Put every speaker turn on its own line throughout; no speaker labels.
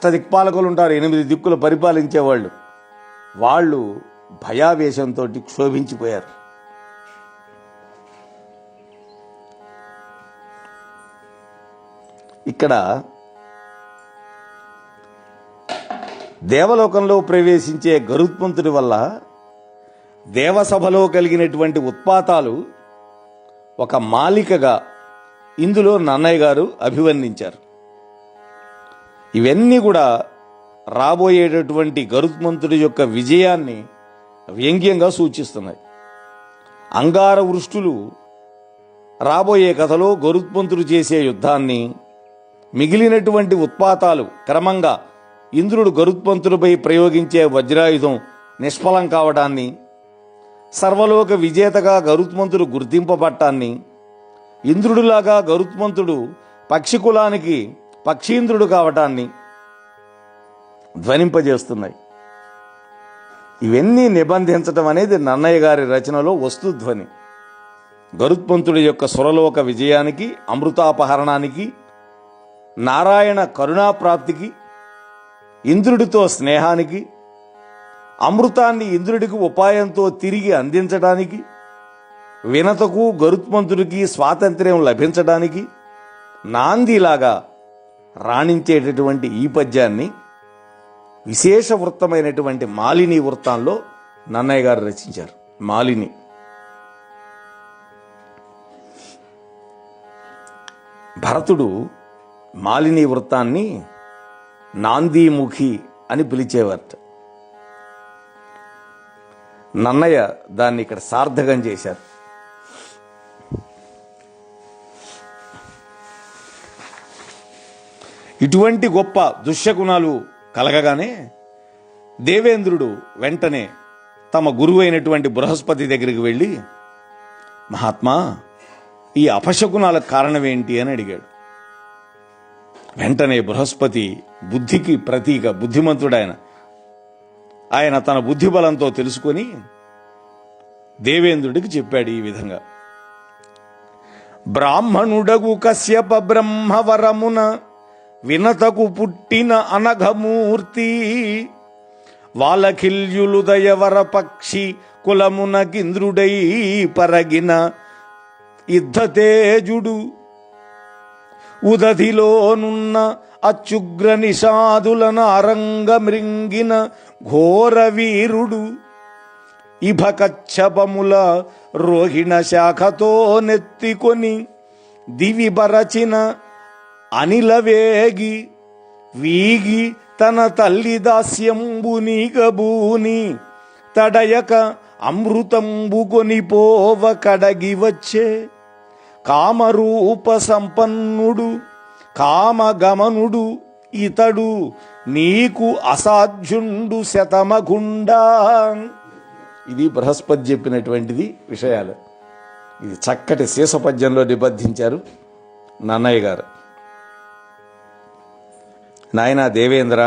అష్టదిక్పాలకులు ఉంటారు, 8 దిక్కులు పరిపాలించేవాళ్ళు. వాళ్ళు భయావేశంతో క్షోభించిపోయారు. ఇక్కడ దేవలోకంలో ప్రవేశించే గరుత్మంతుడి వల్ల దేవసభలో కలిగినటువంటి ఉత్పాతాలు ఒక మాలికగా ఇందులో నన్నయ్య గారు అభివర్ణించారు. ఇవన్నీ కూడా రాబోయేటటువంటి గరుత్మంతుడి యొక్క విజయాన్ని వ్యంగ్యంగా సూచిస్తున్నాయి. అంగార వృష్టులు రాబోయే కథలో గరుత్మంతుడు చేసే యుద్ధాన్ని, మిగిలినటువంటి ఉత్పాతాలు క్రమంగా ఇంద్రుడు గరుత్మంతుడిపై ప్రయోగించే వజ్రాయుధం నిష్ఫలం కావడాన్ని, సర్వలోక విజేతగా గరుత్మంతుడు గుర్తింపబట్టాన్ని, ఇంద్రుడిలాగా గరుత్మంతుడు పక్షికులానికి పక్షీంద్రుడు కావటాన్ని ధ్వనింపజేస్తున్నాయి. ఇవన్నీ నిబంధించటం అనేది నన్నయ్య గారి రచనలో వస్తుధ్వని. గరుత్మంతుడి యొక్క సురలోక విజయానికి, అమృతాపహరణానికి, నారాయణ కరుణాప్రాప్తికి, ఇంద్రుడితో స్నేహానికి, అమృతాన్ని ఇంద్రుడికి ఉపాయంతో తిరిగి అందించడానికి, వినతకు గరుత్మంతుడికి స్వాతంత్ర్యం లభించడానికి నాందిలాగా రాణించేటటువంటి ఈ పద్యాన్ని విశేష వృత్తమైనటువంటి మాలిని వృత్తంలో నన్నయ్య గారు రచించారు. మాలిని భరతుడు మాలిని వృత్తాన్ని నాందీముఖి అని పిలిచేవారట. నన్నయ్య దాన్ని ఇక్కడ సార్థకం చేశారు. ఇటువంటి గొప్ప దుశ్శకునాలు కలగగానే దేవేంద్రుడు వెంటనే తమ గురువు అయినటువంటి బృహస్పతి దగ్గరికి వెళ్ళి, మహాత్మా, ఈ అపశకునాలకు కారణం ఏంటి అని అడిగాడు. వెంటనే బృహస్పతి బుద్ధికి ప్రతీక, బుద్ధిమంతుడాయన, ఆయన తన బుద్ధిబలంతో తెలుసుకొని దేవేంద్రుడికి చెప్పాడు ఈ విధంగా: బ్రాహ్మణుడగు కశ్యప బ్రహ్మవరమున వినతకు పుట్టిన అనఘమూర్తి, వాలఖిల్యులు దయవర పక్షి కులమునకింద్రుడై పరగిన యుద్ధతేజుడు, ఉదధిలోనున్న అత్యుగ్ర నిషాదులన అరంగమృంగిన ఘోర వీరుడు, ఇభకచ్చపముల రోహిణ శాఖతో నెత్తికొని దివిబరచిన అనిలవేగి వీగి తన తల్లి దాస్యంబు నీగబూని తడయక అమృతంబు కొనిపోవ కడగి వచ్చే కామరూప సంపన్నుడు కామగమనుడు ఇతడు నీకు అసాధ్యుండు శతమగుండా. ఇది బృహస్పతి చెప్పినటువంటిది విషయాలు. ఇది చక్కటి శీసపద్యంలో నిబద్ధించారు నన్నయ్య గారు. నాయనా దేవేంద్ర,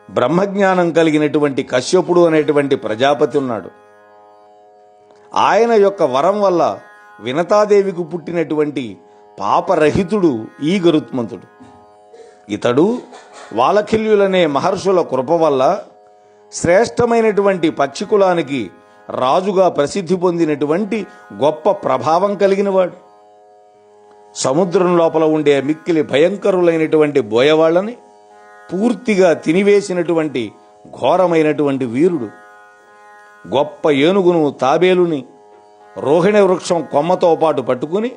బ్రహ్మజ్ఞానం కలిగినటువంటి కశ్యపుడు అనేటువంటి ప్రజాపతి ఉన్నాడు. ఆయన యొక్క వరం వల్ల వినతాదేవికి పుట్టినటువంటి పాపరహితుడు ఈ గరుత్మంతుడు. ఇతడు వాలఖిల్యులనే మహర్షుల కృప వల్ల శ్రేష్టమైనటువంటి పక్షికులానికి రాజుగా ప్రసిద్ధి పొందినటువంటి గొప్ప ప్రభావం కలిగినవాడు. సముద్రం లోపల ఉండే మిక్కిలి భయంకరులైనటువంటి బోయవాళ్లని పూర్తిగా తినివేసినటువంటి ఘోరమైనటువంటి వీరుడు. గొప్ప ఏనుగును తాబేలుని రోహిణి వృక్షం కొమ్మతో పాటు పట్టుకుని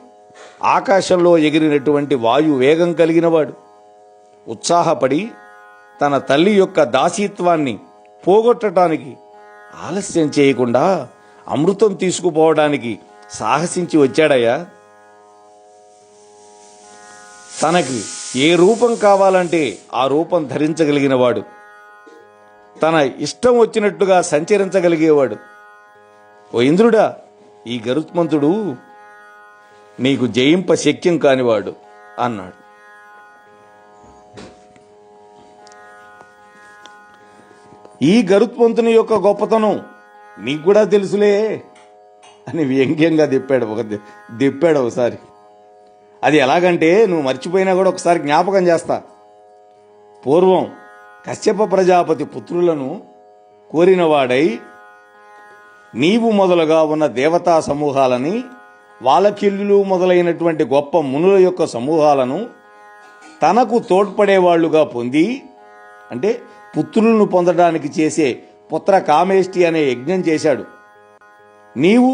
ఆకాశంలో ఎగిరినటువంటి వాయు వేగం కలిగినవాడు. ఉత్సాహపడి తన తల్లి యొక్క దాసీత్వాన్ని పోగొట్టడానికి ఆలస్యం చేయకుండా అమృతం తీసుకుపోవడానికి సాహసించి వచ్చాడయ్యా. తనకి ఏ రూపం కావాలంటే ఆ రూపం ధరించగలిగినవాడు, తన ఇష్టం వచ్చినట్టుగా సంచరించగలిగేవాడు. ఓ ఇంద్రుడా, ఈ గరుత్మంతుడు నీకు జయింప శక్యం కానివాడు అన్నాడు. ఈ గరుత్మంతుని యొక్క గొప్పతనం నీకు కూడా తెలుసులే అని వ్యంగ్యంగా దిప్పాడు ఒకసారి. అది ఎలాగంటే, నువ్వు మర్చిపోయినా కూడా ఒకసారి జ్ఞాపకం చేస్తా. పూర్వం కశ్యప ప్రజాపతి పుత్రులను కోరినవాడై నీవు మొదలుగా ఉన్న దేవతా సమూహాలని, వాలకిల్లులు మొదలైనటువంటి గొప్ప మునుల యొక్క సమూహాలను తనకు తోడ్పడేవాళ్లుగా పొంది, అంటే పుత్రులను పొందడానికి చేసే పుత్ర కామేష్టి అనే యజ్ఞం చేశాడు. నీవు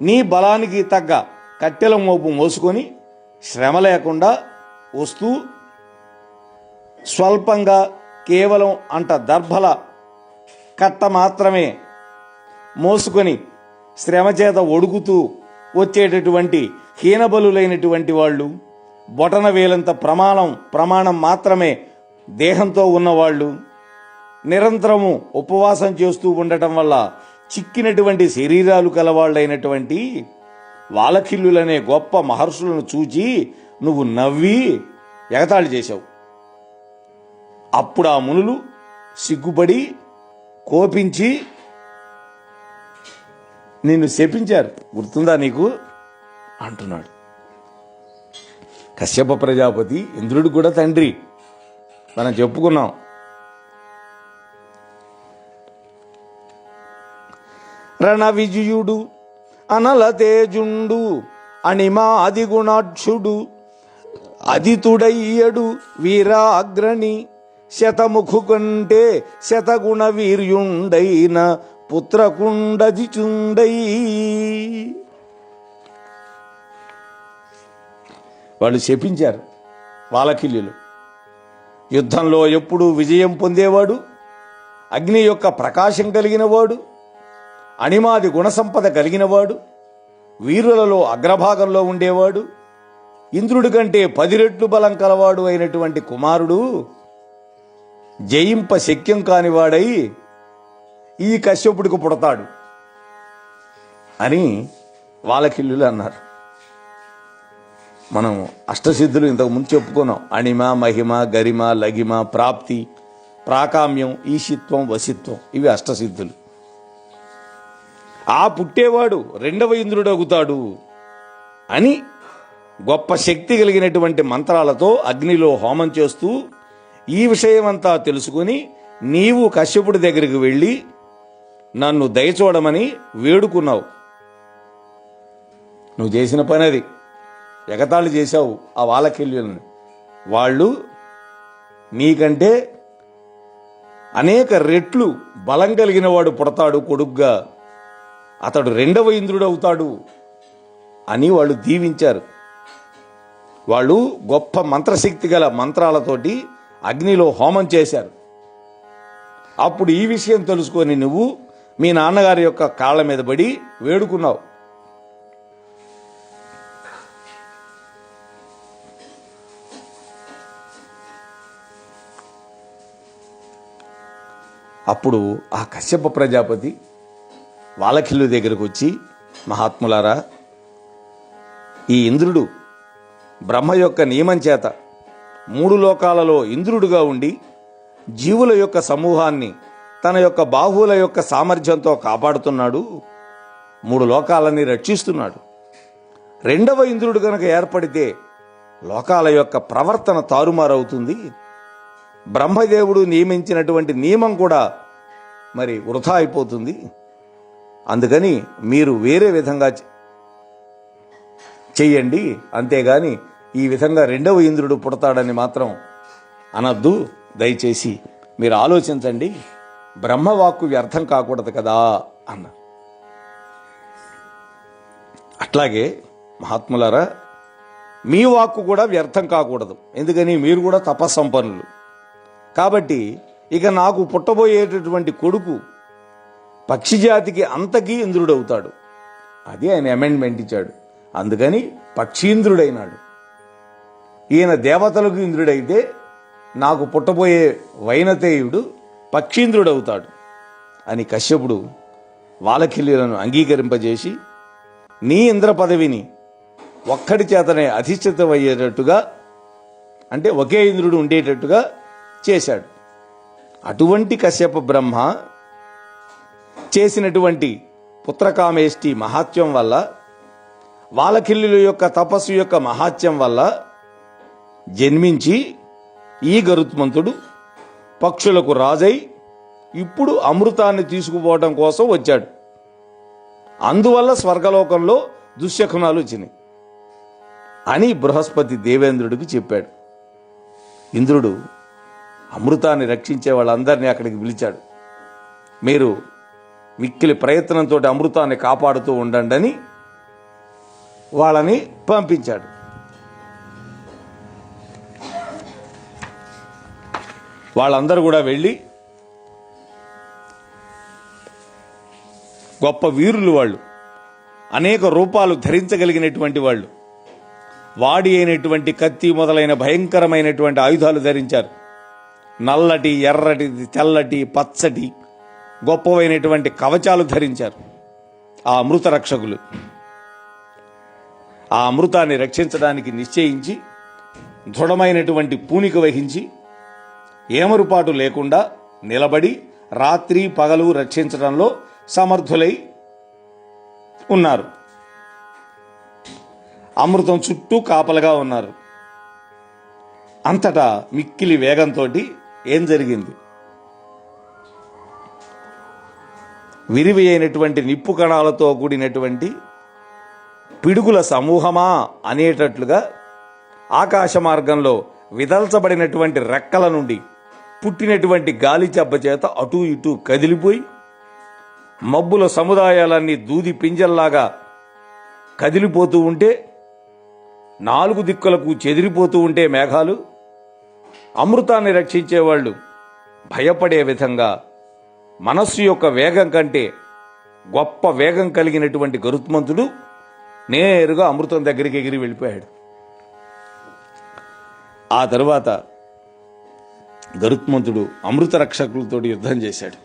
నీ బలానికి తగ్గ కట్టెల మోపు మోసుకొని శ్రమ లేకుండా వస్తూ స్వల్పంగా కేవలం అంట దర్భల కట్ట మాత్రమే మోసుకొని శ్రమ చేత ఒడుగుతూ వచ్చేటటువంటి హీనబలులైనటువంటి వాళ్ళు, బొటన వేలంత ప్రమాణం మాత్రమే దేహంతో ఉన్నవాళ్ళు, నిరంతరము ఉపవాసం చేస్తూ ఉండటం వల్ల చిక్కినటువంటి శరీరాలు కలవాళ్ళైనటువంటి వాలకిల్లులనే గొప్ప మహర్షులను చూచి నువ్వు నవ్వి ఎగతాళి చేశావు. అప్పుడు ఆ మునులు సిగ్గుపడి కోపించి నిన్ను శపించారు. గుర్తుందా నీకు అంటున్నాడు. కశ్యప ప్రజాపతి ఇంద్రుడు కూడా తండ్రి, మనం చెప్పుకున్నాం. రణ విజయుడు అనల తేజుండు అణిమాది గుణాక్షుడు అదితుడయ్యడు వీరాగ్రణి శతముఖు కంటే శతగుణ వీర్యుండైన పుత్రకుండది చుండై. వాళ్ళు శపించారు. వాలకిల్లులు యుద్ధంలో ఎప్పుడూ విజయం పొందేవాడు, అగ్ని యొక్క ప్రకాశం కలిగినవాడు, అణిమాది గుణసంపద కలిగినవాడు, వీరులలో అగ్రభాగంలో ఉండేవాడు, ఇంద్రుడి కంటే 10 రెట్లు బలం కలవాడు అయినటువంటి కుమారుడు జయింప శక్యం కానివాడై ఈ కశ్యపుడికి పుడతాడు అని వాలకిల్లులు అన్నారు. మనం అష్టసిద్ధులు ఇంతకుముందు చెప్పుకున్నాం. అణిమ, మహిమ, గరిమ, లగిమ, ప్రాప్తి, ప్రాకామ్యం, ఈశిత్వం, వశిత్వం, ఇవి అష్టసిద్ధులు. ఆ పుట్టేవాడు 2వ ఇంద్రుడు అవుతాడు అని గొప్ప శక్తి కలిగినటువంటి మంత్రాలతో అగ్నిలో హోమం చేస్తూ ఈ విషయమంతా తెలుసుకుని నీవు కశ్యపుడి దగ్గరికి వెళ్ళి నన్ను దయచూడమని వేడుకున్నావు. నువ్వు చేసిన పని అది. ఎగతాళి చేశావు ఆ వాలకిల్యులను. వాళ్ళు నీకంటే అనేక రెట్లు బలం కలిగిన వాడు పుడతాడు కొడుగ్గా, అతడు 2వ ఇంద్రుడు అవుతాడు అని వాళ్ళు దీవించారు. వాళ్ళు గొప్ప మంత్రశక్తి గల మంత్రాలతోటి అగ్నిలో హోమం చేశారు. అప్పుడు ఈ విషయం తెలుసుకొని నువ్వు మీ నాన్నగారి యొక్క కాళ్ళ మీద పడి వేడుకున్నావు. అప్పుడు ఆ కశ్యప ప్రజాపతి వాలకిల్లు దగ్గరకు వచ్చి, మహాత్ములారా, ఈ ఇంద్రుడు బ్రహ్మ యొక్క నియమం చేత 3 లోకాలలో ఇంద్రుడుగా ఉండి జీవుల యొక్క సమూహాన్ని తన యొక్క బాహువుల యొక్క సామర్థ్యంతో కాపాడుతున్నాడు, 3 లోకాలని రక్షిస్తున్నాడు. 2వ ఇంద్రుడు కనుక ఏర్పడితే లోకాల యొక్క ప్రవర్తన తారుమారవుతుంది. బ్రహ్మదేవుడు నియమించినటువంటి నియమం కూడా మరి వృథా అయిపోతుంది. అందుకని మీరు వేరే విధంగా చెయ్యండి, అంతేగాని ఈ విధంగా 2వ ఇంద్రుడు పుడతాడని మాత్రం అనద్దు. దయచేసి మీరు ఆలోచించండి, బ్రహ్మవాక్కు వ్యర్థం కాకూడదు కదా అన్న. అట్లాగే మహాత్ములారా, మీ వాక్కు కూడా వ్యర్థం కాకూడదు. ఎందుకని మీరు కూడా తపస్సంపన్నులు. కాబట్టి ఇక నాకు పుట్టబోయేటటువంటి కొడుకు పక్షిజాతికి అంతకీ ఇంద్రుడవుతాడు. అది ఆయన అమెండ్మెంట్ ఇచ్చాడు. అందుకని పక్షీంద్రుడైనాడు. ఈయన దేవతలకు ఇంద్రుడైతే నాకు పుట్టబోయే వైనతేయుడు పక్షీంద్రుడవుతాడు అని కశ్యపుడు వాలకిల్యులను అంగీకరింపజేసి నీ ఇంద్ర పదవిని ఒక్కడి చేతనే అధిష్ఠితమయ్యేటట్టుగా, అంటే ఒకే ఇంద్రుడు ఉండేటట్టుగా చేశాడు. అటువంటి కశ్యప బ్రహ్మ చేసినటువంటి పుత్రకామేష్టి మహాత్యం వల్ల, వాలకిల్లుల యొక్క తపస్సు యొక్క మహాత్యం వల్ల జన్మించి ఈ గరుత్మంతుడు పక్షులకు రాజై ఇప్పుడు అమృతాన్ని తీసుకుపోవడం కోసం వచ్చాడు. అందువల్ల స్వర్గలోకంలో దుశ్శకునాలు వచ్చినాయి అని బృహస్పతి దేవేంద్రుడికి చెప్పాడు. ఇంద్రుడు అమృతాన్ని రక్షించే వాళ్ళందరినీ అక్కడికి పిలిచాడు. మీరు మిక్కిలి ప్రయత్నంతో అమృతాన్ని కాపాడుతూ ఉండండి అని వాళ్ళని పంపించాడు. వాళ్ళందరూ కూడా వెళ్ళి గొప్ప వీరులు, వాళ్ళు అనేక రూపాలు ధరించగలిగినటువంటి వాళ్ళు, వాడి అయినటువంటి కత్తి మొదలైన భయంకరమైనటువంటి ఆయుధాలు ధరించారు. నల్లటి, ఎర్రటి, తెల్లటి, పచ్చటి గొప్పవైనటువంటి కవచాలు ధరించారు ఆ అమృత రక్షకులు. ఆ అమృతాన్ని రక్షించడానికి నిశ్చయించి దృఢమైనటువంటి పూనిక వహించి ఏమరుపాటు లేకుండా నిలబడి రాత్రి పగలు రక్షించడంలో సమర్థులై ఉన్నారు. అమృతం చుట్టూ కాపలుగా ఉన్నారు. అంతటా మిక్కిలి వేగంతో ఏం జరిగింది? విరివి అయినటువంటి నిప్పు కణాలతో కూడినటువంటి పిడుగుల సమూహమా అనేటట్లుగా ఆకాశ మార్గంలో విదల్చబడినటువంటి రెక్కల నుండి పుట్టినటువంటి గాలి చెబ్బ చేత అటూ ఇటూ కదిలిపోయి మబ్బుల సముదాయాలన్నీ దూది పింజల్లాగా కదిలిపోతూ ఉంటే, 4 దిక్కులకు చెదిరిపోతూ ఉంటే మేఘాలు, అమృతాన్ని రక్షించేవాళ్ళు భయపడే విధంగా మనస్సు యొక్క వేగం కంటే గొప్ప వేగం కలిగినటువంటి గరుత్మంతుడు నేరుగా అమృతం దగ్గరికి ఎగిరి వెళ్ళిపోయాడు. ఆ తరువాత గరుత్మంతుడు అమృత రక్షకులతో యుద్ధం చేశాడు.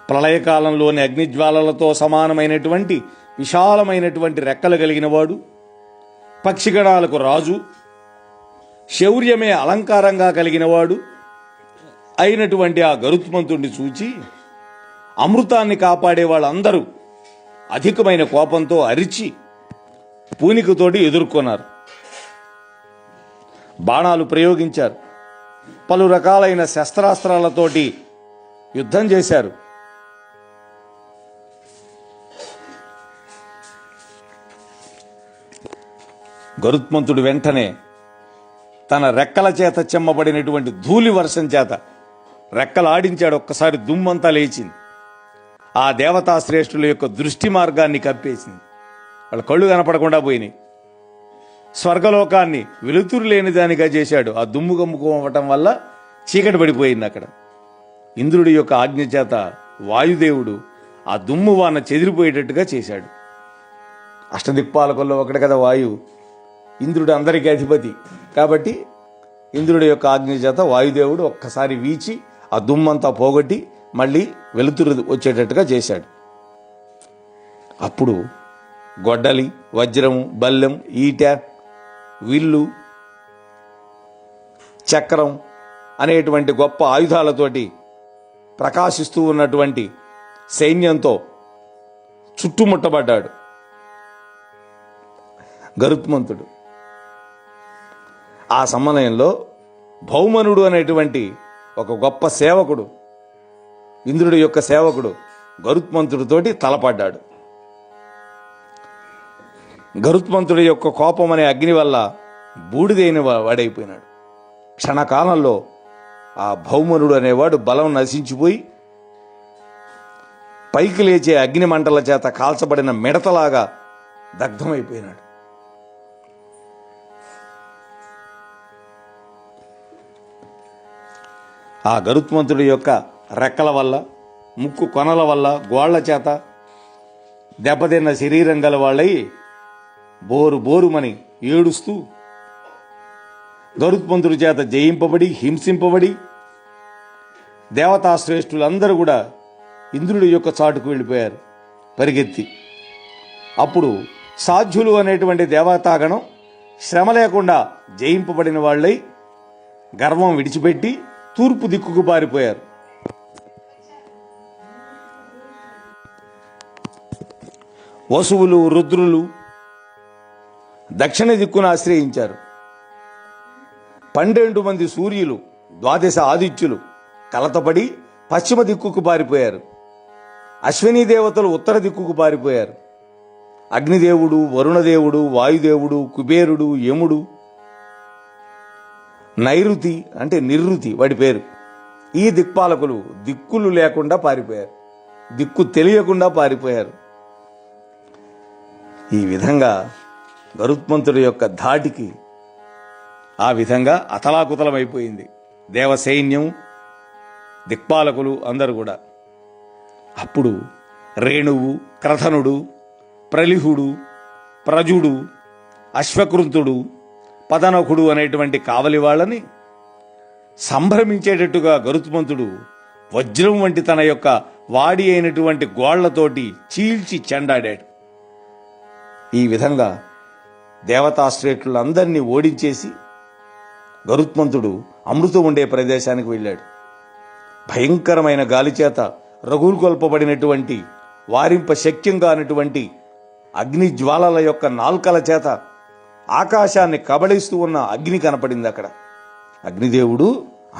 ప్రళయకాలంలోని అగ్నిజ్వాలలతో సమానమైనటువంటి విశాలమైనటువంటి రెక్కలు కలిగిన వాడు, పక్షిగణాలకు రాజు, శౌర్యమే అలంకారంగా కలిగినవాడు అయినటువంటి ఆ గరుత్మంతుడిని చూచి అమృతాన్ని కాపాడే వాళ్ళందరూ అధికమైన కోపంతో అరిచి పూనికతోటి ఎదుర్కొన్నారు. బాణాలు ప్రయోగించారు. పలు రకాలైన శస్త్రాస్త్రాలతోటి యుద్ధం చేశారు. గరుత్మంతుడు వెంటనే తన రెక్కల చేత చెమ్మబడినటువంటి ధూళి వర్షం చేత రెక్కలు ఆడించాడు. ఒక్కసారి దుమ్మంతా లేచింది. ఆ దేవతా శ్రేష్ఠుల యొక్క దృష్టి మార్గాన్ని కప్పేసింది. వాళ్ళ కళ్ళు కనపడకుండా పోయినాయి. స్వర్గలోకాన్ని వెలుతురు లేని దానిగా చేశాడు. ఆ దుమ్ము కమ్ముకోవటం వల్ల చీకటి పడిపోయింది అక్కడ. ఇంద్రుడి యొక్క ఆజ్ఞ చేత వాయుదేవుడు ఆ దుమ్ము వాన చెదిరిపోయేటట్టుగా చేశాడు. అష్టదిక్పాలకుల్లో ఒకటి కదా వాయువు. ఇంద్రుడు అందరికీ అధిపతి కాబట్టి ఇంద్రుడి యొక్క ఆజ్ఞ చేత వాయుదేవుడు ఒక్కసారి వీచి ఆ దుమ్మంతా పోగొట్టి మళ్ళీ వెలుతురు వచ్చేటట్టుగా చేశాడు. అప్పుడు గొడ్డలి, వజ్రము, బల్లెం, ఈట, విల్లు, చక్రం అనేటువంటి గొప్ప ఆయుధాలతోటి ప్రకాశిస్తూ ఉన్నటువంటి సైన్యంతో చుట్టుముట్టబడ్డాడు గరుత్మంతుడు. ఆ సమయంలో భౌమనుడు అనేటువంటి ఒక గొప్ప సేవకుడు, ఇంద్రుడి యొక్క సేవకుడు గరుత్మంతుడితోటి తలపడ్డాడు. గరుత్మంతుడి యొక్క కోపం అనే అగ్ని వల్ల బూడిదైన వాడైపోయినాడు. క్షణకాలంలో ఆ భౌమనుడు అనేవాడు బలం నశించిపోయి పైకి లేచే అగ్ని మంటల చేత కాల్చబడిన మిడతలాగా దగ్ధమైపోయినాడు. ఆ గరుత్మంతుడి యొక్క రెక్కల వల్ల, ముక్కు కొనల వల్ల, గోళ్ల చేత దెబ్బతిన్న శరీరం గల వాళ్ళై బోరు బోరుమని ఏడుస్తూ గరుత్మంతుడి చేత జయింపబడి హింసింపబడి దేవతాశ్రేష్ఠులందరూ కూడా ఇంద్రుడి యొక్క చాటుకు వెళ్ళిపోయారు పరిగెత్తి. అప్పుడు సాధ్యులు అనేటువంటి దేవతాగణం శ్రమ లేకుండా జయింపబడిన వాళ్ళై గర్వం విడిచిపెట్టి తూర్పు దిక్కుకు పారిపోయారు. వసువులు, రుద్రులు దక్షిణ దిక్కును ఆశ్రయించారు. 12 మంది సూర్యులు, ద్వాదశ ఆదిత్యులు కలతపడి పశ్చిమ దిక్కుకు పారిపోయారు. అశ్వినీ దేవతలు ఉత్తర దిక్కుకు పారిపోయారు. అగ్నిదేవుడు, వరుణదేవుడు, వాయుదేవుడు, కుబేరుడు, యముడు, నైరుతి అంటే నిర్రుతి వాడి పేరు, ఈ దిక్పాలకులు దిక్కులు లేకుండా పారిపోయారు, దిక్కు తెలియకుండా పారిపోయారు. ఈ విధంగా గరుత్మంతుడి యొక్క ధాటికి ఆ విధంగా అతలాకుతలమైపోయింది దేవసైన్యం, దిక్పాలకులు అందరూ కూడా. అప్పుడు రేణువు, క్రథనుడు, ప్రలిహుడు, ప్రజుడు, అశ్వకృంతుడు, పదనకుడు అనేటువంటి కావలి వాళ్ళని సంభ్రమించేటట్టుగా గరుత్మంతుడు వజ్రం వంటి తన యొక్క వాడి అయినటువంటి గోళ్లతోటి చీల్చి చెండాడాడు. ఈ విధంగా దేవతాశ్రేష్ఠులందరినీ ఓడించేసి గరుత్మంతుడు అమృతం ఉండే ప్రదేశానికి వెళ్ళాడు. భయంకరమైన గాలిచేత రగులుకొల్పబడినటువంటి వారింప శక్యం కానటువంటి అగ్ని జ్వాలల యొక్క నాల్కల చేత ఆకాశాన్ని కబళిస్తూ ఉన్న అగ్ని కనపడింది అక్కడ. అగ్నిదేవుడు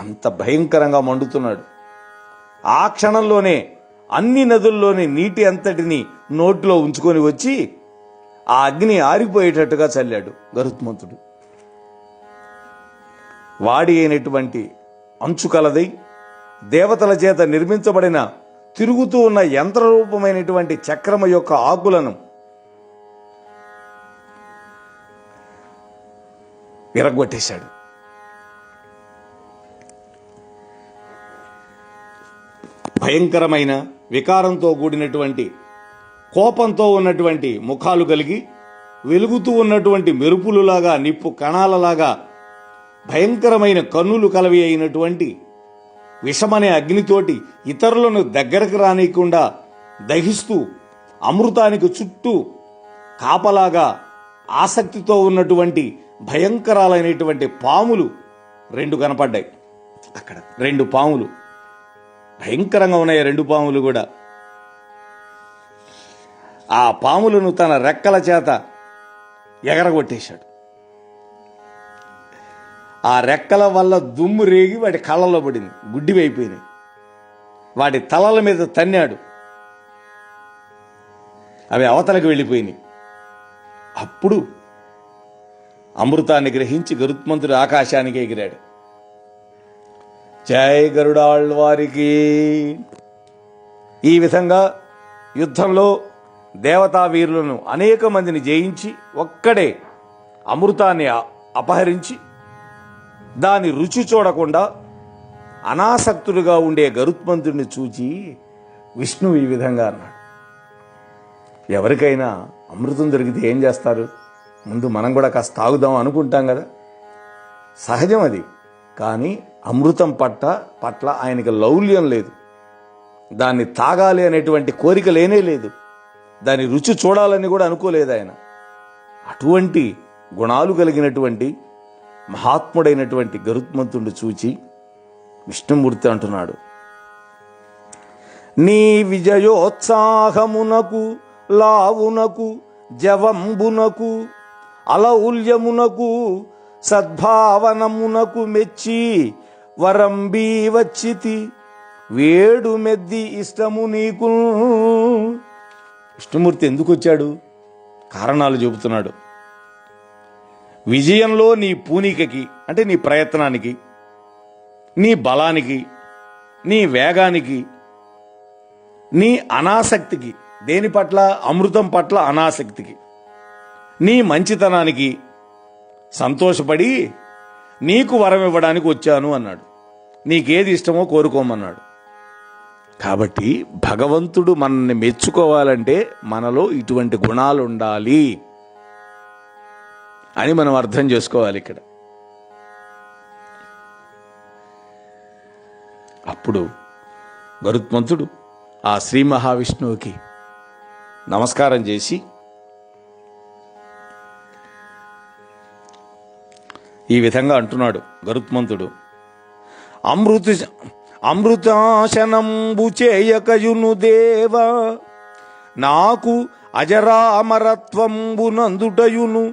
అంత భయంకరంగా మండుతున్నాడు. ఆ క్షణంలోనే అన్ని నదుల్లోని నీటి అంతటిని నోట్లో ఉంచుకొని వచ్చి ఆ అగ్ని ఆరిపోయేటట్టుగా చల్లాడు గరుత్మంతుడు. వాడి అయినటువంటి అంచు కలదై దేవతల చేత నిర్మించబడిన తిరుగుతూ ఉన్న యంత్రరూపమైనటువంటి చక్రమ యొక్క ఆకులను విరగొట్టేశాడు. భయంకరమైన వికారంతో కూడినటువంటి, కోపంతో ఉన్నటువంటి ముఖాలు కలిగి వెలుగుతూ ఉన్నటువంటి మెరుపులులాగా, నిప్పు కణాలలాగా భయంకరమైన కన్నులు కలవి అయినటువంటి విషమనే అగ్నితోటి ఇతరులను దగ్గరకు రానియకుండా దహిస్తూ అమృతానికి చుట్టూ కాపలాగా ఆసక్తితో ఉన్నటువంటి భయంకరాలైనటువంటి పాములు 2 కనపడ్డాయి. అక్కడ 2 పాములు భయంకరంగా ఉన్నాయి. 2 పాములు కూడా ఆ పాములను తన రెక్కల చేత ఎగరగొట్టేశాడు. ఆ రెక్కల వల్ల దుమ్ము రేగి వాటి కళ్ళలో పడింది, గుడ్డివైపోయినాయి. వాటి తలల మీద తన్నాడు, అవి అవతలకు వెళ్ళిపోయినాయి. అప్పుడు అమృతాన్ని గ్రహించి గరుత్మంతుడు ఆకాశానికి ఎగిరాడు. జై గరుడాళ్వారికి. ఈ విధంగా యుద్ధంలో దేవతా వీరులను అనేక మందిని జయించి ఒక్కడే అమృతాన్ని అపహరించి దాని రుచి చూడకుండా అనాసక్తుడుగా ఉండే గరుత్మంతుడిని చూచి విష్ణువు ఈ విధంగా అన్నాడు, ఎవరికైనా అమృతం దొరికితే ఏం చేస్తారు? ముందు మనం కూడా కాస్త తాగుదాం అనుకుంటాం కదా, సహజం అది. కానీ అమృతం పట్ల ఆయనకి లౌల్యం లేదు, దాన్ని తాగాలి అనేటువంటి కోరిక లేనే లేదు, దాని రుచి చూడాలని కూడా అనుకోలేదు ఆయన. అటువంటి గుణాలు కలిగినటువంటి మహాత్ముడైనటువంటి గరుత్మంతుడిని చూచి విష్ణుమూర్తి అంటున్నాడు, నీ విజయోత్సాహమునకు, లావునకు, జవంబునకు, అలౌల్యమునకు, సద్భావనమునకు మెచ్చి వరంబీ వచ్చితి, వేడు మెద్ది ఇష్టము నీకు. విష్ణుమూర్తి ఎందుకు వచ్చాడు? కారణాలు చెబుతున్నాడు. విజయంలో నీ పూనికకి అంటే నీ ప్రయత్నానికి, నీ బలానికి, నీ వేగానికి, నీ అనాసక్తికి, దేని పట్ల? అమృతం పట్ల అనాసక్తికి, నీ మంచితనానికి సంతోషపడి నీకు వరం ఇవ్వడానికి వచ్చాను అన్నాడు. నీకేది ఇష్టమో కోరుకోమన్నాడు. కాబట్టి భగవంతుడు మనల్ని మెచ్చుకోవాలంటే మనలో ఇటువంటి గుణాలు ఉండాలి అని మనం అర్థం చేసుకోవాలి ఇక్కడ. అప్పుడు గరుత్మంతుడు ఆ శ్రీ మహావిష్ణువుకి నమస్కారం చేసి ఈ విధంగా అంటున్నాడు గరుత్మంతుడు, అమృతాశనంబు చేయకయును దేవా, నాకు అజరామరత్వంబు నందుటయును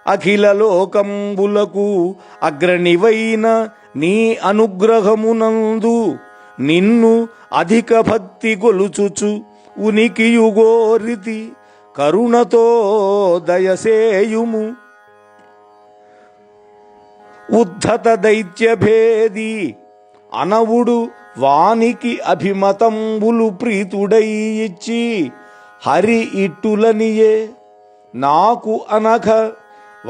అఖిల లోకంబులకు అగ్రణివైన నీ అనుగ్రహమునందు నిన్ను అధిక భక్తి గొలుచుచు ఉనికియుగోరితి కరుణతో దయసేయుము. ఉద్ధత దైత్యభేది అనవుడు వానికి అభిమతంబులు ప్రీతుడై ఇచ్చి హరి ఇట్టులనియే నాకు అనఘ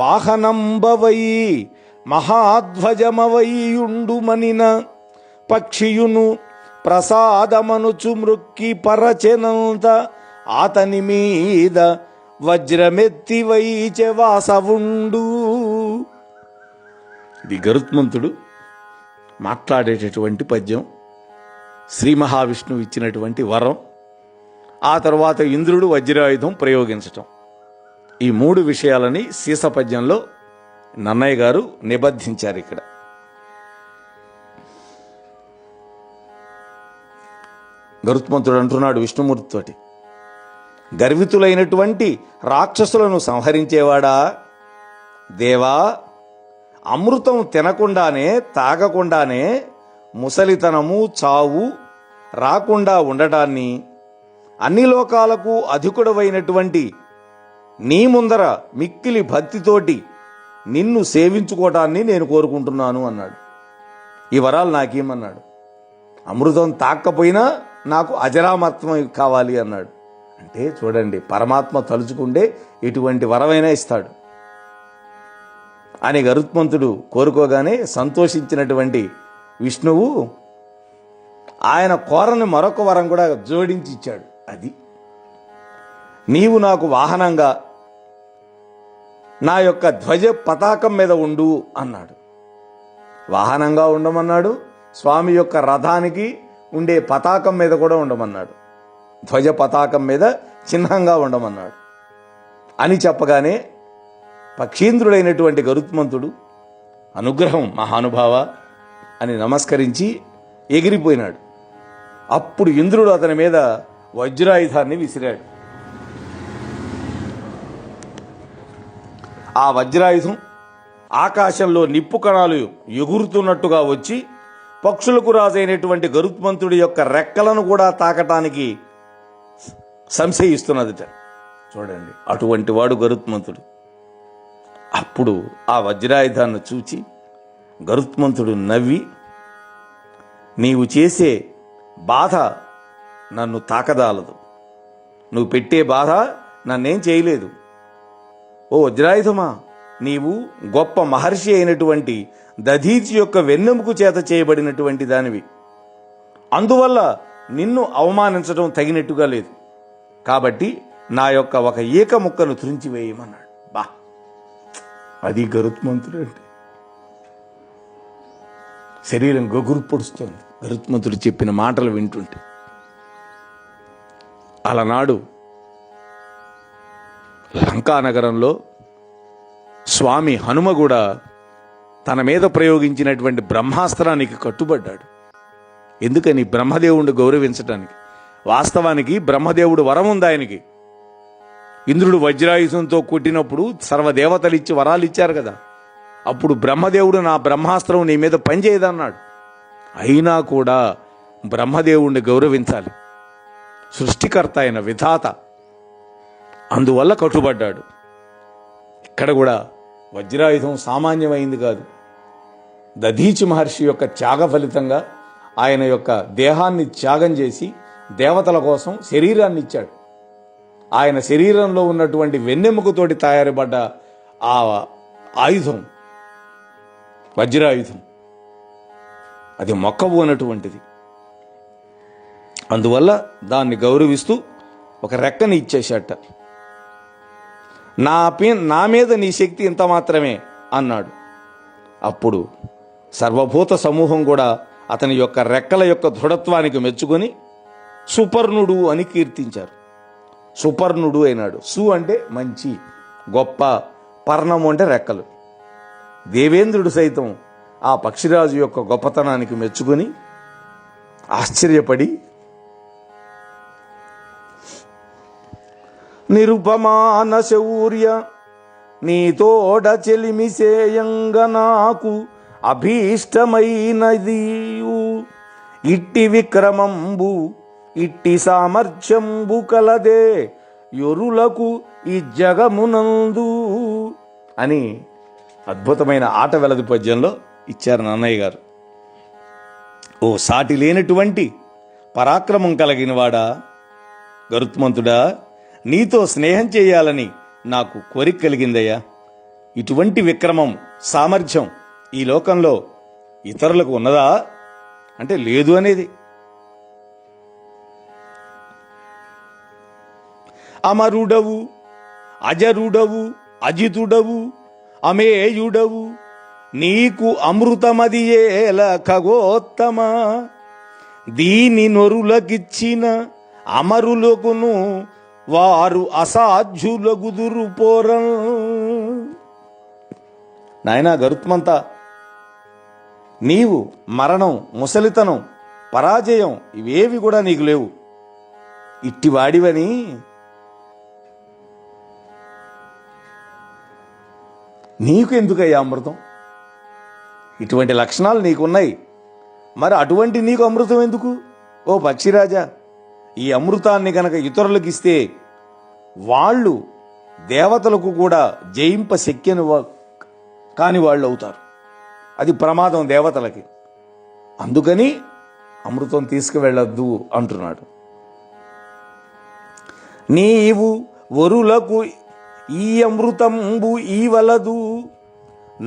వాహనంబవై మహాధ్వజమవైయుండుమనిన పక్షియును ప్రసాదమనుచు మృక్కి పరచెనంత అతని మీద వజ్రమెత్తి వైచె వాసవుండు. ఇది గరుత్మంతుడు మాట్లాడేటటువంటి పద్యం. శ్రీ మహావిష్ణువు ఇచ్చినటువంటి వరం. ఆ తర్వాత ఇంద్రుడు వజ్రాయుధం ప్రయోగించటం. ఈ 3 విషయాలని సీస పద్యంలో నన్నయ్య గారు నిబద్ధించారు. ఇక్కడ గరుత్మంతుడు అంటున్నాడు విష్ణుమూర్తితోటి, గర్వితులైనటువంటి రాక్షసులను సంహరించేవాడా దేవా, అమృతం తినకుండానే తాగకుండానే ముసలితనము చావు రాకుండా ఉండటాన్ని, అన్ని లోకాలకు అధికుడవైనటువంటి నీ ముందర మిక్కిలి భక్తితోటి నిన్ను సేవించుకోవటాన్ని నేను కోరుకుంటున్నాను అన్నాడు. ఈ వరాలు నాకేమన్నాడు. అమృతం తాక్కపోయినా నాకు అజరామత్వం కావాలి అన్నాడు. అంటే చూడండి, పరమాత్మ తలుచుకుంటే ఎటువంటి వరమైనా ఇస్తాడు అని గరుత్మంతుడు కోరుకోగానే సంతోషించినటువంటి విష్ణువు ఆయన కోరని మరొక వరం కూడా జోడించి ఇచ్చాడు. అది, నీవు నాకు వాహనంగా నా యొక్క ధ్వజ పతాకం మీద ఉండు అన్నాడు. వాహనంగా ఉండమన్నాడు. స్వామి యొక్క రథానికి ఉండే పతాకం మీద కూడా ఉండమన్నాడు. ధ్వజ పతాకం మీద చిహ్నంగా ఉండమన్నాడు అని చెప్పగానే పక్షీంద్రుడైనటువంటి గరుత్మంతుడు అనుగ్రహం మహానుభావ అని నమస్కరించి ఎగిరిపోయినాడు. అప్పుడు ఇంద్రుడు అతని మీద వజ్రాయుధాన్ని విసిరాడు. ఆ వజ్రాయుధం ఆకాశంలో నిప్పు కణాలు ఎగురుతున్నట్టుగా వచ్చి పక్షులకు రాజైనటువంటి గరుత్మంతుడి యొక్క రెక్కలను కూడా తాకటానికి సంశయిస్తున్నదిట. చూడండి, అటువంటి వాడు గరుత్మంతుడు. అప్పుడు ఆ వజ్రాయుధాన్ని చూచి గరుత్మంతుడు నవ్వి, నీవు చేసే బాధ నన్ను తాకదాలదు, నువ్వు పెట్టే బాధ నన్నేం చేయలేదు. ఓ వజ్రాయుధమా, నీవు గొప్ప మహర్షి అయినటువంటి దధీచి యొక్క వెన్నెముకు చేత చేయబడినటువంటి దానివి. అందువల్ల నిన్ను అవమానించడం తగినట్టుగా లేదు. కాబట్టి నా యొక్క ఒక ఏక ముక్కను త్రుంచివేయమన్నాడు. బా, అది గరుత్మంతుడు అంటే. శరీరం గగురు పొడుస్తోంది గరుత్మంతుడు చెప్పిన మాటలు వింటుంటే. అలనాడు లంకానగరంలో స్వామి హనుమ కూడా తన మీద ప్రయోగించినటువంటి బ్రహ్మాస్త్రానికి కట్టుబడ్డాడు. ఎందుకని? బ్రహ్మదేవుడిని గౌరవించటానికి. వాస్తవానికి బ్రహ్మదేవుడు వరం ఉంది ఆయనకి. ఇంద్రుడు వజ్రాయుధంతో కొట్టినప్పుడు సర్వదేవతలు ఇచ్చి వరాలు ఇచ్చారు కదా. అప్పుడు బ్రహ్మదేవుడు నా బ్రహ్మాస్త్రం నీ మీద పనిచేయదన్నాడు. అయినా కూడా బ్రహ్మదేవుణ్ణి గౌరవించాలి. సృష్టికర్త అయిన విధాత, అందువల్ల కట్టుబడ్డాడు. ఇక్కడ కూడా వజ్రాయుధం సామాన్యమైంది కాదు. దధీచి మహర్షి యొక్క త్యాగ ఫలితంగా ఆయన యొక్క దేహాన్ని త్యాగం చేసి దేవతల కోసం శరీరాన్ని ఇచ్చాడు. ఆయన శరీరంలో ఉన్నటువంటి వెన్నెముకతోటి తయారుపడ్డ ఆ ఆయుధం వజ్రాయుధం, అది మొక్కబోనటువంటిది. అందువల్ల దాన్ని గౌరవిస్తూ ఒక రెక్కని ఇచ్చేశాట. నా మీద నీ శక్తి ఇంత మాత్రమే అన్నాడు. అప్పుడు సర్వభూత సమూహం కూడా అతని యొక్క రెక్కల యొక్క దృఢత్వానికి మెచ్చుకొని సుపర్ణుడు అని కీర్తించారు. సుపర్ణుడు అయినాడు. సు అంటే మంచి, గొప్ప, పర్ణము అంటే రెక్కలు. దేవేంద్రుడు సైతం ఆ పక్షిరాజు యొక్క గొప్పతనానికి మెచ్చుకొని ఆశ్చర్యపడి నిరుపమాన శౌర్య నీతోడ చెలిమిసేయంగ నాకు అభీష్టమైనది. ఇట్టి విక్రమంబు ఇట్టి సామర్థ్యంబు కలదే యొరులకు ఈ జగమునందు అని అద్భుతమైన ఆట వెలది పద్యంలో ఇచ్చారు నన్నయ్య గారు. ఓ సాటి లేనటువంటి పరాక్రమం కలిగిన వాడా గరుత్మంతుడా, నీతో స్నేహం చేయాలని నాకు కోరిక కలిగిందయ్యా. ఇటువంటి విక్రమం సామర్థ్యం ఈ లోకంలో ఇతరులకు ఉన్నదా అంటే లేదు అనేది. అమరుడవు, అజరుడవు, అజితుడవు, అమేయుడవు, నీకు అమృతమదియేల ఖగోత్తమ. దీని నొరులకిచ్చిన అమరులకును వారు అసాధ్యులగుదురు పోరం. నాయనా గరుత్మంత, నీవు మరణం, ముసలితనం, పరాజయం ఇవేవి కూడా నీకు లేవు. ఇట్టివాడివని నీకు ఎందుకయ్యా అమృతం? ఇటువంటి లక్షణాలు నీకున్నాయి, మరి అటువంటి నీకు అమృతం ఎందుకు? ఓ పక్షిరాజా, ఈ అమృతాన్ని గనక ఇతరులకు ఇస్తే వాళ్ళు దేవతలకు కూడా జయింప శక్యని కాని వాళ్ళు అవుతారు. అది ప్రమాదం దేవతలకి. అందుకని అమృతం తీసుకువెళ్ళొద్దు అంటున్నాడు. నీవు వరులకు ఈ అమృతంబు ఈవలదు,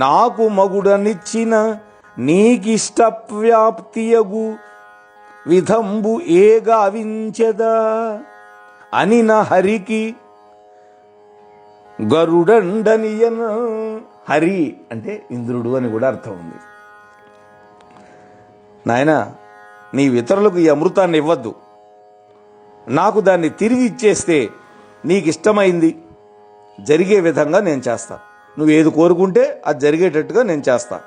నాకు మగుడనిచ్చిన నీకిష్ట వ్యాప్తియగు విధంబు ఏగావించెదా అనిన హరికి గరుడండనియన. హరి అంటే ఇంద్రుడు అని కూడా అర్థం ఉంది. నాయన, నీ ఇతరులకు ఈ అమృతాన్ని ఇవ్వద్దు, నాకు దాన్ని తిరిగి ఇచ్చేస్తే నీకు ఇష్టమైంది జరిగే విధంగా నేను చేస్తా, నువ్వు ఏది కోరుకుంటే అది జరిగేటట్టుగా నేను చేస్తా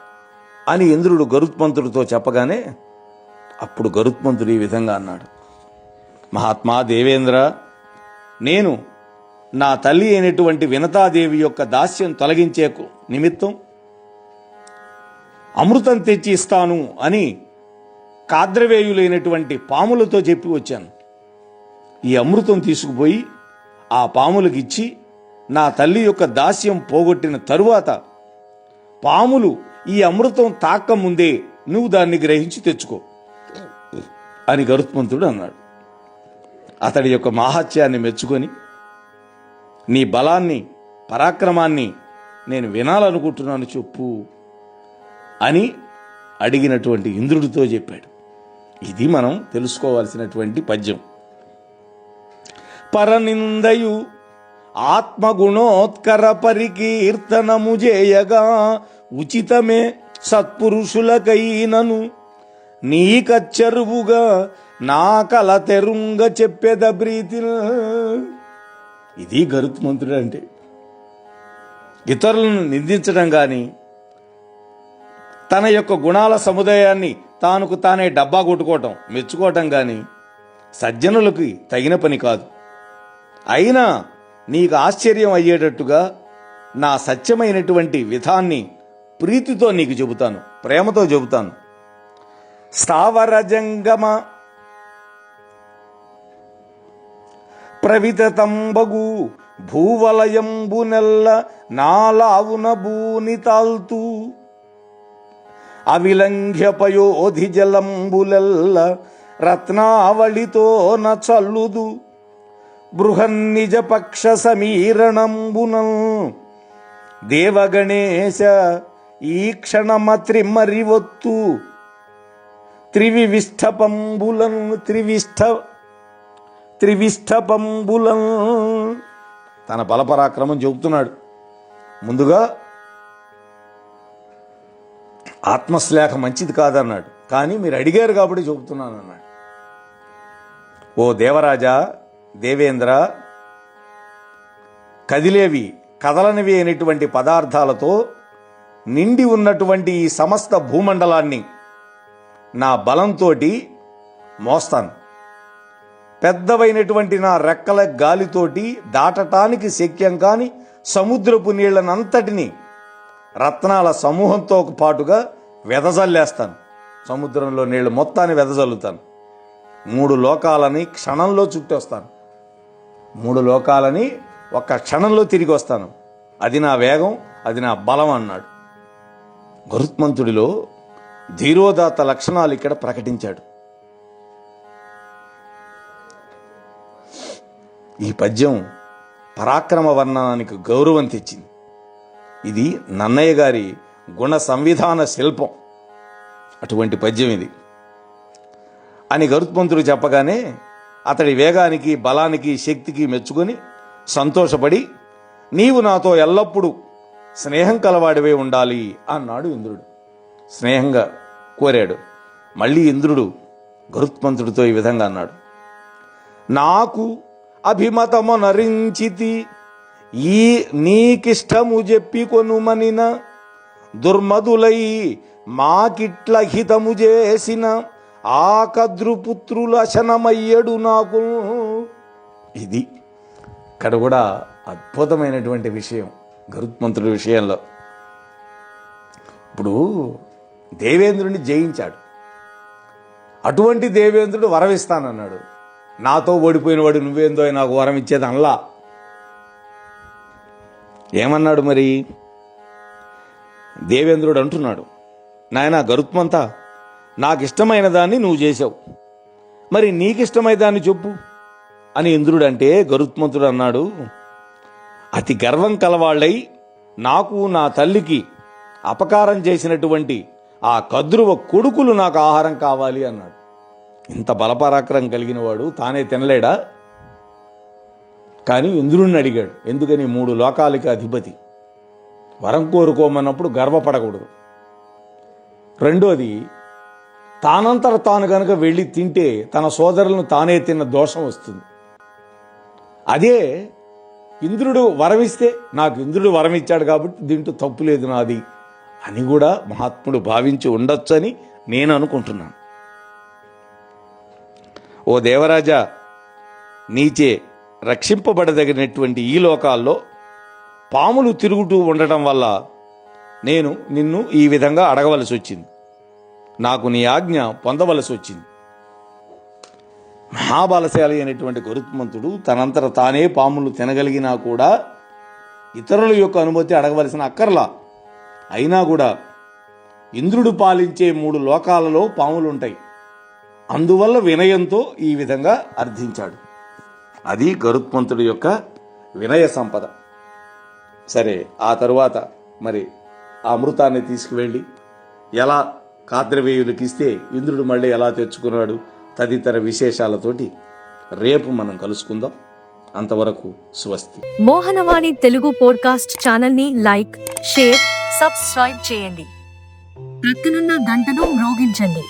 అని ఇంద్రుడు గరుత్మంతుడితో చెప్పగానే అప్పుడు గరుత్మంతుడు ఈ విధంగా అన్నాడు. మహాత్మా దేవేంద్ర, నేను నా తల్లి అయినటువంటి వినతాదేవి యొక్క దాస్యం తొలగించే నిమిత్తం అమృతం తెచ్చి ఇస్తాను అని కాద్రవేయులైనటువంటి పాములతో చెప్పి వచ్చాను. ఈ అమృతం తీసుకుపోయి ఆ పాములకు ఇచ్చి నా తల్లి యొక్క దాస్యం పోగొట్టిన తరువాత పాములు ఈ అమృతం తాక్క ముందే నువ్వు దాన్ని గ్రహించి తెచ్చుకో అని గరుత్మంతుడు అన్నాడు. అతడి యొక్క మాహాత్యాన్ని మెచ్చుకొని, నీ బలాన్ని, పరాక్రమాన్ని నేను వినాలనుకుంటున్నాను చెప్పు అని అడిగినటువంటి ఇంద్రుడితో చెప్పాడు. ఇది మనం తెలుసుకోవాల్సినటువంటి పద్యం. పరనిందయు ఆత్మగుణోత్కర పరికీర్తనము చేయగా ఉచితమే సత్పురుషులకైనను, నీకచ్చరువుగా నా కల తెరుంగ చెప్పేద ప్రీతి. ఇది గరుత్మంతుడు అంటే. ఇతరులను నిందించడం కానీ, తన యొక్క గుణాల సముదాయాన్ని తానుకు తానే డబ్బా కొట్టుకోవటం, మెచ్చుకోవటం కానీ సజ్జనులకి తగిన పని కాదు. అయినా నీకు ఆశ్చర్యం అయ్యేటట్టుగా నా సత్యమైనటువంటి విధాన్ని ప్రీతితో నీకు చెబుతాను, ప్రేమతో చెబుతాను. స్థావర జంగమ ప్రవితంబగు భూవలయంబు నెల్ల నాలావున భూని తాల్తూ, అవిలంఘ్యపయోధి జలంబులెల్ల రత్నావళితో నచల్లుదు, బృహన్నిజ పక్ష సమీరణంబునం దేవగణేశ ఈ క్షణమత్రిమరివొత్తు త్రివిష్టపంబులను త్రివిష్టపంబులను. తన బలపరాక్రమం చెబుతున్నాడు. ముందుగా ఆత్మశ్లేఖ మంచిది కాదన్నాడు, కానీ మీరు అడిగారు కాబట్టి చెబుతున్నాను అన్నాడు. ఓ దేవరాజా, దేవేంద్ర, కదిలేవి కదలనివి అయినటువంటి పదార్థాలతో నిండి ఉన్నటువంటి ఈ సమస్త భూమండలాన్ని నా బలంతో మోస్తాను. పెద్దవైనటువంటి నా రెక్కల గాలితోటి దాటటానికి శక్యం కాని సముద్రపు నీళ్లనంతటినీ రత్నాల సమూహంతో పాటుగా వెదజల్లేస్తాను. సముద్రంలో నీళ్లు మొత్తాన్ని వెదజల్లుతాను. 3 లోకాలని క్షణంలో చుట్టొస్తాను. 3 లోకాలని ఒక్క క్షణంలో తిరిగి వస్తాను. అది నా వేగం, అది నా బలం అన్నాడు. గరుత్మంతుడిలో ధీరోదాత్త లక్షణాలు ఇక్కడ ప్రకటించాడు. ఈ పద్యం పరాక్రమ వర్ణనానికి గౌరవం తెచ్చింది. ఇది నన్నయ్య గారి గుణ సంవిధాన శిల్పం. అటువంటి పద్యం ఇది అని గరుత్మంతుడు చెప్పగానే అతడి వేగానికి, బలానికి, శక్తికి మెచ్చుకొని సంతోషపడి, నీవు నాతో ఎల్లప్పుడూ స్నేహం కలవాడివే ఉండాలి అన్నాడు ఇంద్రుడు. స్నేహంగా కోరాడు. మళ్ళీ ఇంద్రుడు గరుత్మంతుడితో ఈ విధంగా అన్నాడు, నాకు అభిమతము నరించితి ఈ నీకిష్టము చెప్పి కొనుమనిన దుర్మదులై మాకిట్ల హితము చేసిన ఆ కద్రుపుత్రుల శనమయ్యడు నాకు. ఇది ఇక్కడ కూడా అద్భుతమైనటువంటి విషయం గరుత్మంతుడి విషయంలో. ఇప్పుడు దేవేంద్రుడిని జయించాడు. అటువంటి దేవేంద్రుడు వరమిస్తానన్నాడు. నాతో ఓడిపోయిన వాడు నువ్వేందో నాకు వరం ఇచ్చేది అనలా. ఏమన్నాడు మరి? దేవేంద్రుడు అంటున్నాడు, నాయనా గరుత్మంతా, నాకు ఇష్టమైన దాన్ని నువ్వు చేశావు, మరి నీకిష్టమైన దాన్ని చెప్పు అని ఇంద్రుడు అంటే, గరుత్మంతుడు అన్నాడు, అతి గర్వం కలవాళ్ళై నాకు నా తల్లికి అపకారం చేసినటువంటి ఆ కద్రువ కొడుకులు నాకు ఆహారం కావాలి అన్నాడు. ఇంత బలపరాక్రమం కలిగిన వాడు తానే తినలేడా? కానీ ఇంద్రుడిని అడిగాడు. ఎందుకని? 3 లోకాలకి అధిపతి. వరం కోరుకోమన్నప్పుడు గర్వపడకూడదు. రెండోది, తానంతట తాను కనుక వెళ్ళి తింటే తన సోదరులను తానే తిన్న దోషం వస్తుంది. అదే ఇంద్రుడు వరమిస్తే, నాకు ఇంద్రుడు వరం ఇచ్చాడు కాబట్టి దీంట్లో తప్పు లేదు నాది అని కూడా మహాత్ముడు భావించి ఉండొచ్చని నేను అనుకుంటున్నాను. ఓ దేవరాజా, నీచే రక్షింపబడదగినటువంటి ఈ లోకాల్లో పాములు తిరుగుతూ ఉండటం వల్ల నేను నిన్ను ఈ విధంగా అడగవలసి వచ్చింది. నాకు నీ ఆజ్ఞ పొందవలసి వచ్చింది. మహాబలశాలి అయినటువంటి గరుత్మంతుడు తనంతట తానే పాములు తినగలిగినా కూడా ఇతరుల యొక్క అనుమతి అడగవలసిన అక్కర్లా. అయినా కూడా ఇంద్రుడు పాలించే 3 లోకాలలో పాములు ఉంటాయి. అందువల్ల వినయంతో ఈ విధంగా అర్థించాడు. అది గరుత్మంతుడి యొక్క వినయ సంపద. సరే, ఆ తరువాత మరి ఆ అమృతాన్ని తీసుకువెళ్ళి ఎలా కాద్రవేయులకి ఇస్తే ఇంద్రుడు మళ్ళీ ఎలా తెచ్చుకున్నాడు తదితర విశేషాలతోటి రేపు మనం కలుసుకుందాం. అంతవరకు స్వస్తి.
మోహనవాణి తెలుగు పోడ్కాస్ట్ ఛానల్ ని లైక్, షేర్, సబ్స్క్రైబ్ చేయండి. ప్రక్కనున్న గంటను మ్రోగించండి.